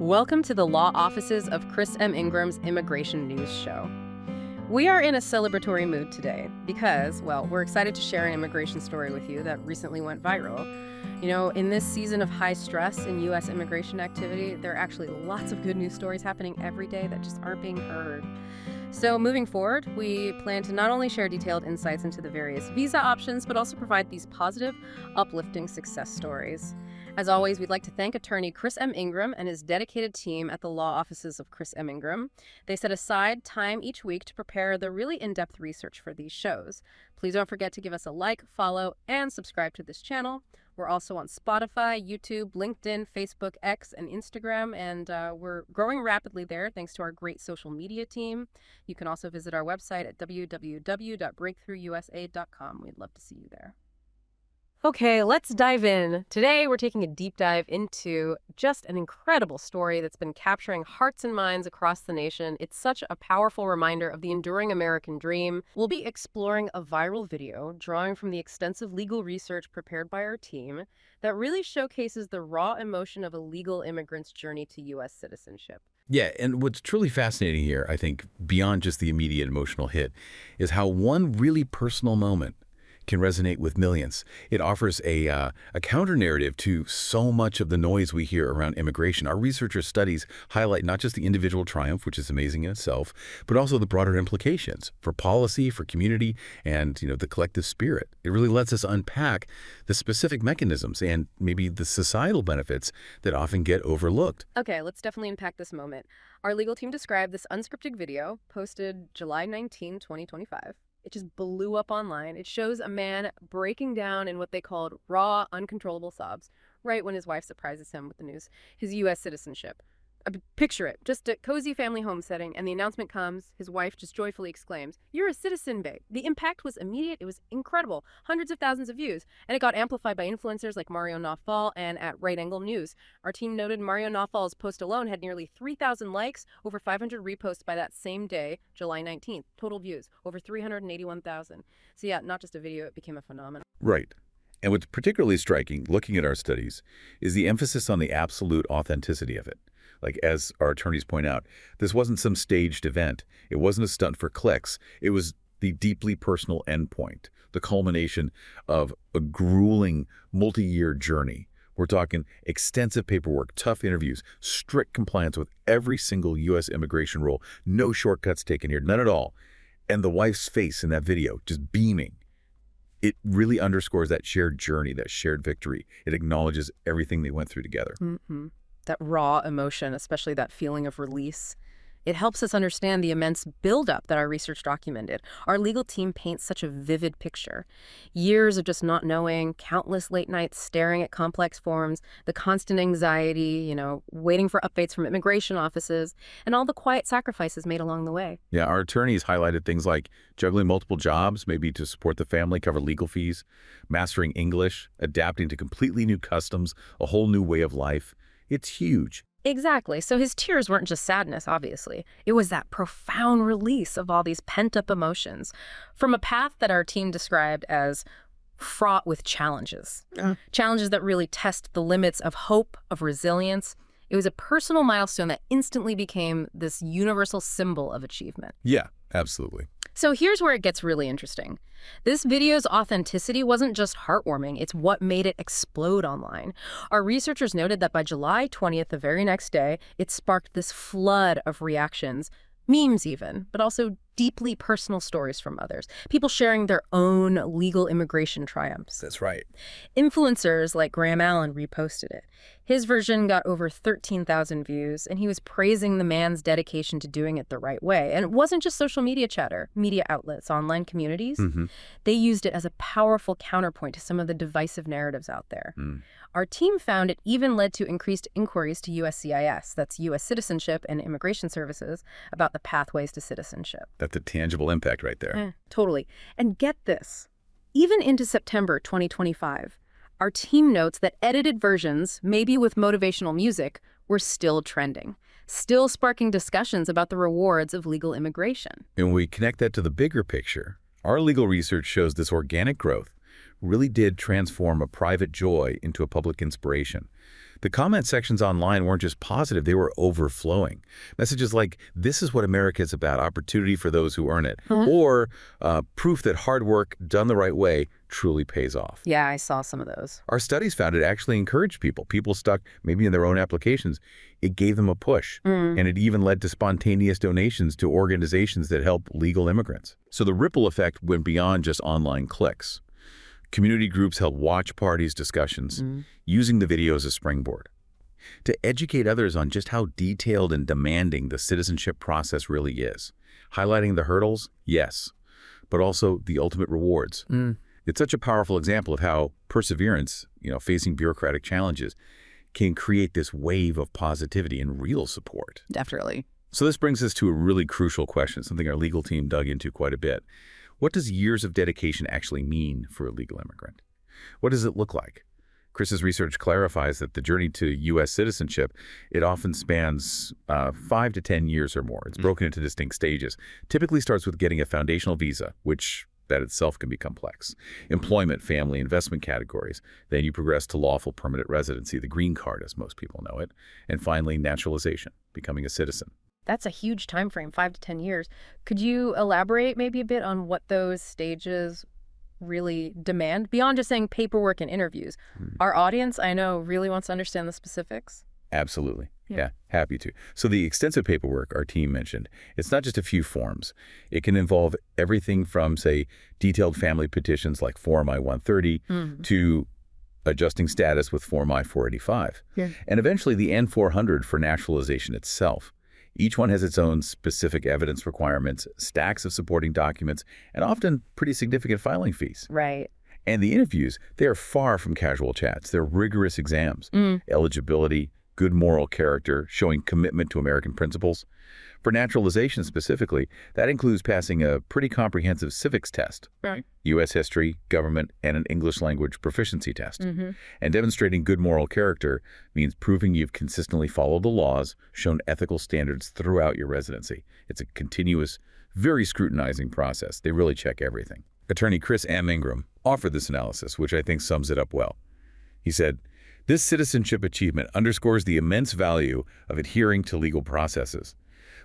Welcome to the law offices of Chris M. Ingram's Immigration News Show. We are in a celebratory mood today because, well, we're excited to share an immigration story with you that recently went viral. You know, in this season of high stress in U.S. immigration activity, there are actually lots of good news stories happening every day that just aren't being heard. So moving forward, we plan to not only share detailed insights into the various visa options, but also provide these positive, uplifting success stories. As always, we'd like to thank attorney Chris M. Ingram and his dedicated team at the law offices of Chris M. Ingram. They set aside time each week to prepare the really in-depth research for these shows. Please don't forget to give us a like, follow, and subscribe to this channel. We're also on Spotify, YouTube, LinkedIn, Facebook, X, and Instagram, and we're growing rapidly there thanks to our great social media team. You can also visit our website at www.breakthroughusa.com. We'd love to see you there. Okay, let's dive in. Today, we're taking a deep dive into just an incredible story that's been capturing hearts and minds across the nation. It's such a powerful reminder of the enduring American dream. We'll be exploring a viral video drawing from the extensive legal research prepared by our team that really showcases the raw emotion of a legal immigrant's journey to U.S. citizenship. Yeah, and what's truly fascinating here, I think, beyond just the immediate emotional hit, is how one really personal moment can resonate with millions. It offers a counter-narrative to so much of the noise we hear around immigration. Our researchers' studies highlight not just the individual triumph, which is amazing in itself, but also the broader implications for policy, for community, and the collective spirit. It really lets us unpack the specific mechanisms and maybe the societal benefits that often get overlooked. Okay, let's definitely unpack this moment. Our legal team described this unscripted video posted July 19, 2025. It just blew up online. It shows a man breaking down in what they called raw, uncontrollable sobs, right when his wife surprises him with the news, his U.S. citizenship. Picture it, just a cozy family home setting, and the announcement comes, his wife just joyfully exclaims, "You're a citizen, babe." The impact was immediate, it was incredible, hundreds of thousands of views, and it got amplified by influencers like Mario Nawfal and at Right Angle News. Our team noted Mario Nawfal's post alone had nearly 3,000 likes, over 500 reposts by that same day, July 19th. Total views, over 381,000. So yeah, not just a video, it became a phenomenon. Right. And what's particularly striking, looking at our studies, is the emphasis on the absolute authenticity of it. Like, as our attorneys point out, this wasn't some staged event. It wasn't a stunt for clicks. It was the deeply personal endpoint, the culmination of a grueling multi-year journey. We're talking extensive paperwork, tough interviews, strict compliance with every single U.S. immigration rule, no shortcuts taken here, none at all. And the wife's face in that video, just beaming. It really underscores that shared journey, that shared victory. It acknowledges everything they went through together. Mm-hmm. That raw emotion, especially that feeling of release. It helps us understand the immense buildup that our research documented. Our legal team paints such a vivid picture. Years of just not knowing, countless late nights staring at complex forms, the constant anxiety, waiting for updates from immigration offices, and all the quiet sacrifices made along the way. Yeah, our attorneys highlighted things like juggling multiple jobs, maybe to support the family, cover legal fees, mastering English, adapting to completely new customs, a whole new way of life. It's huge. Exactly. So his tears weren't just sadness, obviously. It was that profound release of all these pent-up emotions from a path that our team described as fraught with challenges. Challenges that really test the limits of hope, of resilience. It was a personal milestone that instantly became this universal symbol of achievement. Yeah, absolutely. So here's where it gets really interesting. This video's authenticity wasn't just heartwarming, it's what made it explode online. Our researchers noted that by July 20th, the very next day, it sparked this flood of reactions, memes even, but also deeply personal stories from others. People sharing their own legal immigration triumphs. That's right. Influencers like Graham Allen reposted it. His version got over 13,000 views, and he was praising the man's dedication to doing it the right way. And it wasn't just social media chatter. Media outlets, online communities, they used it as a powerful counterpoint to some of the divisive narratives out there. Our team found it even led to increased inquiries to USCIS, that's U.S. Citizenship and Immigration Services, about the pathways to citizenship. That's a tangible impact right there. Totally. And get this, even into September 2025, our team notes that edited versions, maybe with motivational music, were still trending, still sparking discussions about the rewards of legal immigration. And when we connect that to the bigger picture, our legal research shows this organic growth really did transform a private joy into a public inspiration. The comment sections online weren't just positive, they were overflowing. Messages like, "This is what America is about, opportunity for those who earn it," or proof that hard work done the right way truly pays off. Yeah, I saw some of those. Our studies found it actually encouraged people stuck maybe in their own applications. It gave them a push, and it even led to spontaneous donations to organizations that help legal immigrants. So the ripple effect went beyond just online clicks. Community groups held watch parties, discussions, using the video as a springboard to educate others on just how detailed and demanding the citizenship process really is. Highlighting the hurdles, yes, but also the ultimate rewards. It's such a powerful example of how perseverance, facing bureaucratic challenges, can create this wave of positivity and real support. Definitely. So this brings us to a really crucial question, something our legal team dug into quite a bit. What does years of dedication actually mean for a legal immigrant? What does it look like? Chris's research clarifies that the journey to U.S. citizenship, it often spans 5 to 10 years or more. It's broken into distinct stages. Typically starts with getting a foundational visa, which that itself can be complex. Employment, family, investment categories. Then you progress to lawful permanent residency, the green card as most people know it. And finally, naturalization, becoming a citizen. That's a huge time frame, 5 to 10 years. Could you elaborate maybe a bit on what those stages really demand, beyond just saying paperwork and interviews? Our audience, I know, really wants to understand the specifics. Absolutely. Yeah, happy to. So the extensive paperwork our team mentioned, it's not just a few forms. It can involve everything from, say, detailed family petitions like Form I-130 to adjusting status with Form I-485. And eventually the N-400 for naturalization itself. Each one has its own specific evidence requirements, stacks of supporting documents, and often pretty significant filing fees. Right. And the interviews, they are far from casual chats. They're rigorous exams, eligibility, good moral character, showing commitment to American principles. For naturalization specifically, that includes passing a pretty comprehensive civics test, U.S. history, government, and an English language proficiency test. And demonstrating good moral character means proving you've consistently followed the laws, shown ethical standards throughout your residency. It's a continuous, very scrutinizing process. They really check everything. Attorney Chris M. Ingram offered this analysis, which I think sums it up well. He said, "This citizenship achievement underscores the immense value of adhering to legal processes,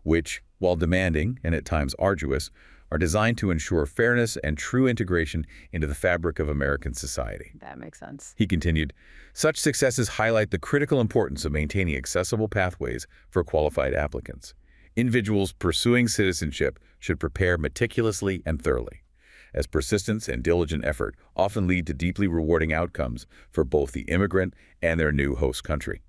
which, while demanding and at times arduous, are designed to ensure fairness and true integration into the fabric of American society." That makes sense. He continued, "Such successes highlight the critical importance of maintaining accessible pathways for qualified applicants. Individuals pursuing citizenship should prepare meticulously and thoroughly, as persistence and diligent effort often lead to deeply rewarding outcomes for both the immigrant and their new host country."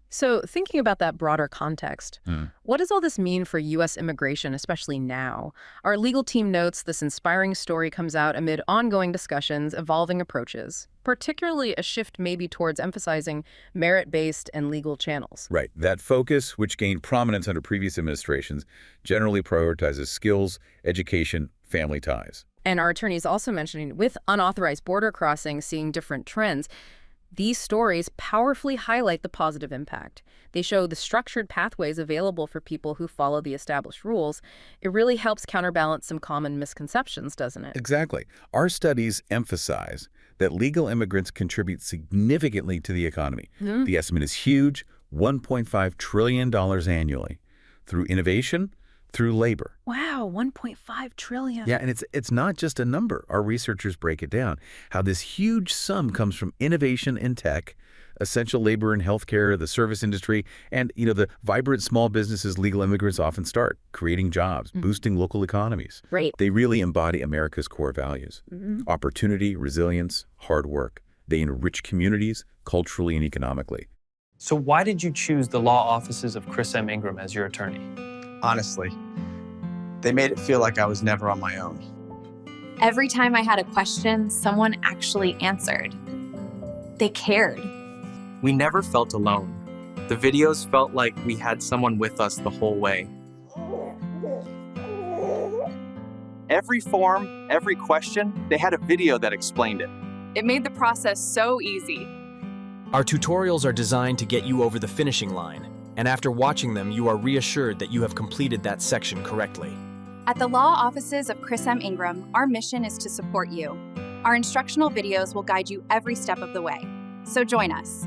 So thinking about that broader context, what does all this mean for U.S. immigration, especially now? Our legal team notes this inspiring story comes out amid ongoing discussions, evolving approaches, particularly a shift maybe towards emphasizing merit-based and legal channels. Right. That focus, which gained prominence under previous administrations, generally prioritizes skills, education, family ties. And our attorney is also mentioning, with unauthorized border crossing seeing different trends, these stories powerfully highlight the positive impact. They show the structured pathways available for people who follow the established rules. It really helps counterbalance some common misconceptions, doesn't it? Exactly. Our studies emphasize that legal immigrants contribute significantly to the economy. The estimate is huge, $1.5 trillion annually, through innovation, through labor. Wow, $1.5 trillion. Yeah, and it's not just a number. Our researchers break it down, how this huge sum comes from innovation in tech, essential labor in healthcare, the service industry, and the vibrant small businesses legal immigrants often start, creating jobs, boosting local economies. Right. They really embody America's core values. Opportunity, resilience, hard work. They enrich communities culturally and economically. So why did you choose the law offices of Chris M. Ingram as your attorney? Honestly, they made it feel like I was never on my own. Every time I had a question, someone actually answered. They cared. We never felt alone. The videos felt like we had someone with us the whole way. Every form, every question, they had a video that explained it. It made the process so easy. Our tutorials are designed to get you over the finishing line, and after watching them, you are reassured that you have completed that section correctly. At the law offices of Chris M. Ingram, our mission is to support you. Our instructional videos will guide you every step of the way. So join us.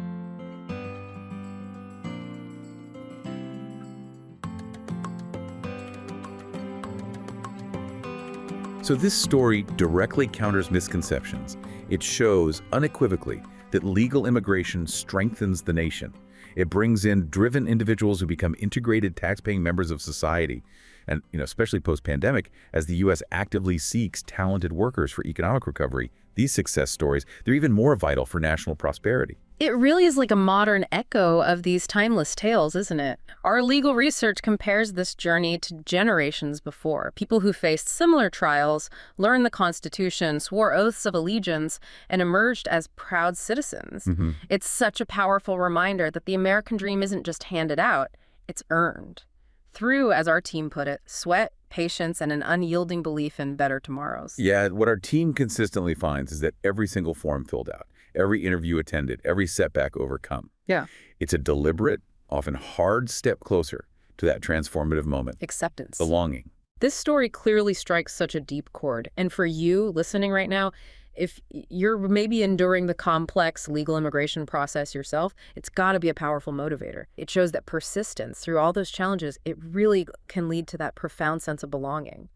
So this story directly counters misconceptions. It shows unequivocally that legal immigration strengthens the nation. It brings in driven individuals who become integrated tax-paying members of society. And, especially post-pandemic, as the U.S. actively seeks talented workers for economic recovery, these success stories, they're even more vital for national prosperity. It really is like a modern echo of these timeless tales, isn't it? Our legal research compares this journey to generations before. People who faced similar trials, learned the Constitution, swore oaths of allegiance, and emerged as proud citizens. It's such a powerful reminder that the American dream isn't just handed out, it's earned. Through, as our team put it, sweat, patience, and an unyielding belief in better tomorrows. Yeah, what our team consistently finds is that every single form filled out, every interview attended, every setback overcome. Yeah. It's a deliberate, often hard step closer to that transformative moment. Acceptance. Belonging. This story clearly strikes such a deep chord. And for you listening right now, if you're maybe enduring the complex legal immigration process yourself, it's got to be a powerful motivator. It shows that persistence through all those challenges, it really can lead to that profound sense of belonging.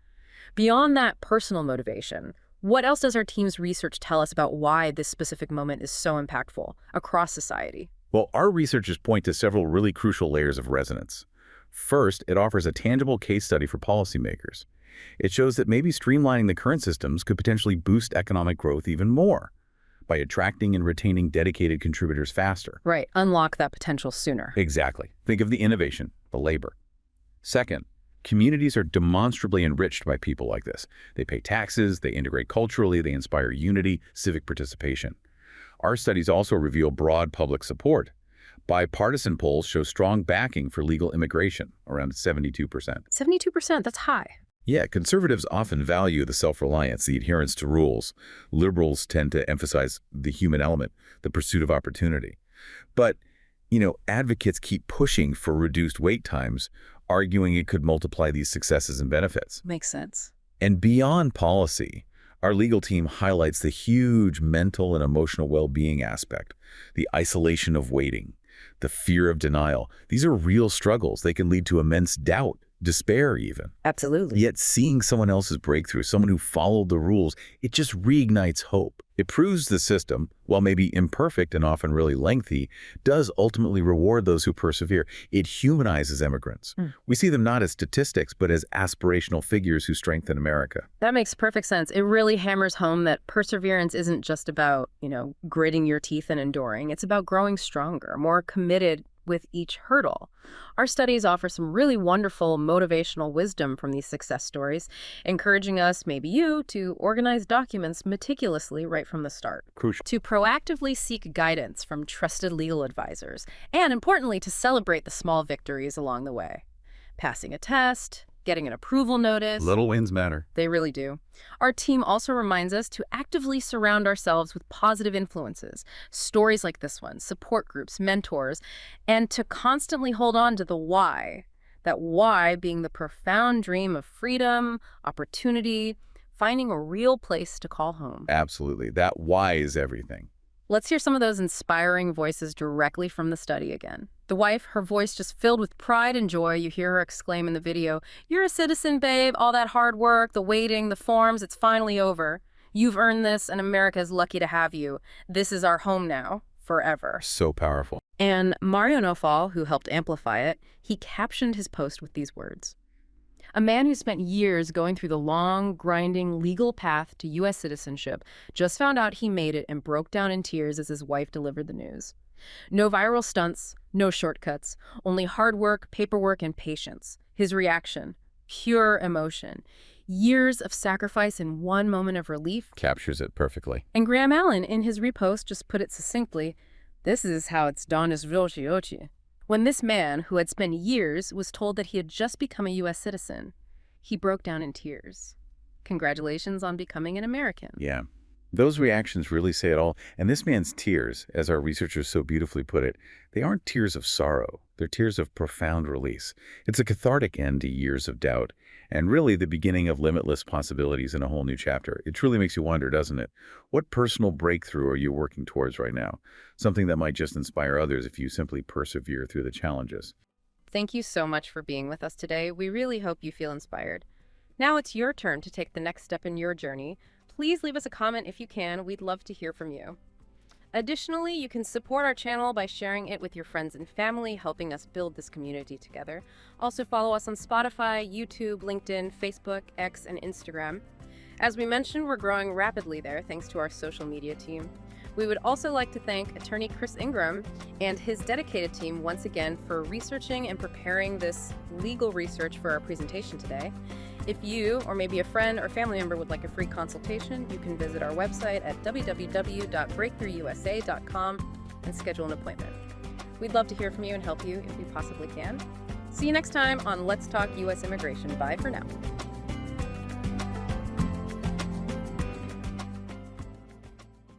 Beyond that personal motivation, what else does our team's research tell us about why this specific moment is so impactful across society? Well, our researchers point to several really crucial layers of resonance. First, it offers a tangible case study for policymakers. It shows that maybe streamlining the current systems could potentially boost economic growth even more by attracting and retaining dedicated contributors faster. Right, unlock that potential sooner. Exactly. Think of the innovation, the labor. Second, communities are demonstrably enriched by people like this. They pay taxes, they integrate culturally, they inspire unity, civic participation. Our studies also reveal broad public support. Bipartisan polls show strong backing for legal immigration, around 72%. 72%, that's high. Yeah, conservatives often value the self-reliance, the adherence to rules. Liberals tend to emphasize the human element, the pursuit of opportunity. But, advocates keep pushing for reduced wait times, arguing it could multiply these successes and benefits. Makes sense. And beyond policy, our legal team highlights the huge mental and emotional well-being aspect, the isolation of waiting, the fear of denial. These are real struggles. They can lead to immense doubt, despair even. Absolutely. Yet seeing someone else's breakthrough, someone who followed the rules, it just reignites hope. It proves the system, while maybe imperfect and often really lengthy, does ultimately reward those who persevere. It humanizes immigrants. We see them not as statistics, but as aspirational figures who strengthen America. That makes perfect sense. It really hammers home that perseverance isn't just about, gritting your teeth and enduring. It's about growing stronger, more committed with each hurdle. Our studies offer some really wonderful motivational wisdom from these success stories, encouraging us, maybe you, to organize documents meticulously right from the start. Crucial. To proactively seek guidance from trusted legal advisors, and importantly, to celebrate the small victories along the way. Passing a test, getting an approval notice. Little wins matter. They really do. Our team also reminds us to actively surround ourselves with positive influences, stories like this one, support groups, mentors, and to constantly hold on to the why. That why being the profound dream of freedom, opportunity, finding a real place to call home. Absolutely. That why is everything. Let's hear some of those inspiring voices directly from the study again. The wife, her voice just filled with pride and joy. You hear her exclaim in the video, "You're a citizen, babe. All that hard work, the waiting, the forms, it's finally over. You've earned this, and America is lucky to have you. This is our home now, forever." So powerful. And Mario Nofal, who helped amplify it, he captioned his post with these words. A man who spent years going through the long, grinding legal path to U.S. citizenship just found out he made it and broke down in tears as his wife delivered the news. No viral stunts, no shortcuts, only hard work, paperwork, and patience. His reaction, pure emotion. Years of sacrifice in one moment of relief. Captures it perfectly. And Graham Allen, in his repost, just put it succinctly, "This is how it's done as Vilchiochi." When this man, who had spent years, was told that he had just become a U.S. citizen, he broke down in tears. Congratulations on becoming an American. Yeah. Those reactions really say it all. And this man's tears, as our researchers so beautifully put it, they aren't tears of sorrow. They're tears of profound release. It's a cathartic end to years of doubt, and really the beginning of limitless possibilities in a whole new chapter. It truly makes you wonder, doesn't it? What personal breakthrough are you working towards right now? Something that might just inspire others if you simply persevere through the challenges. Thank you so much for being with us today. We really hope you feel inspired. Now it's your turn to take the next step in your journey. Please leave us a comment if you can. We'd love to hear from you. Additionally, you can support our channel by sharing it with your friends and family, helping us build this community together. Also follow us on Spotify, YouTube, LinkedIn, Facebook, X, and Instagram. As we mentioned, we're growing rapidly there thanks to our social media team. We would also like to thank attorney Chris Ingram and his dedicated team once again for researching and preparing this legal research for our presentation today. If you, or maybe a friend or family member, would like a free consultation, you can visit our website at www.breakthroughusa.com and schedule an appointment. We'd love to hear from you and help you if we possibly can. See you next time on Let's Talk U.S. Immigration. Bye for now.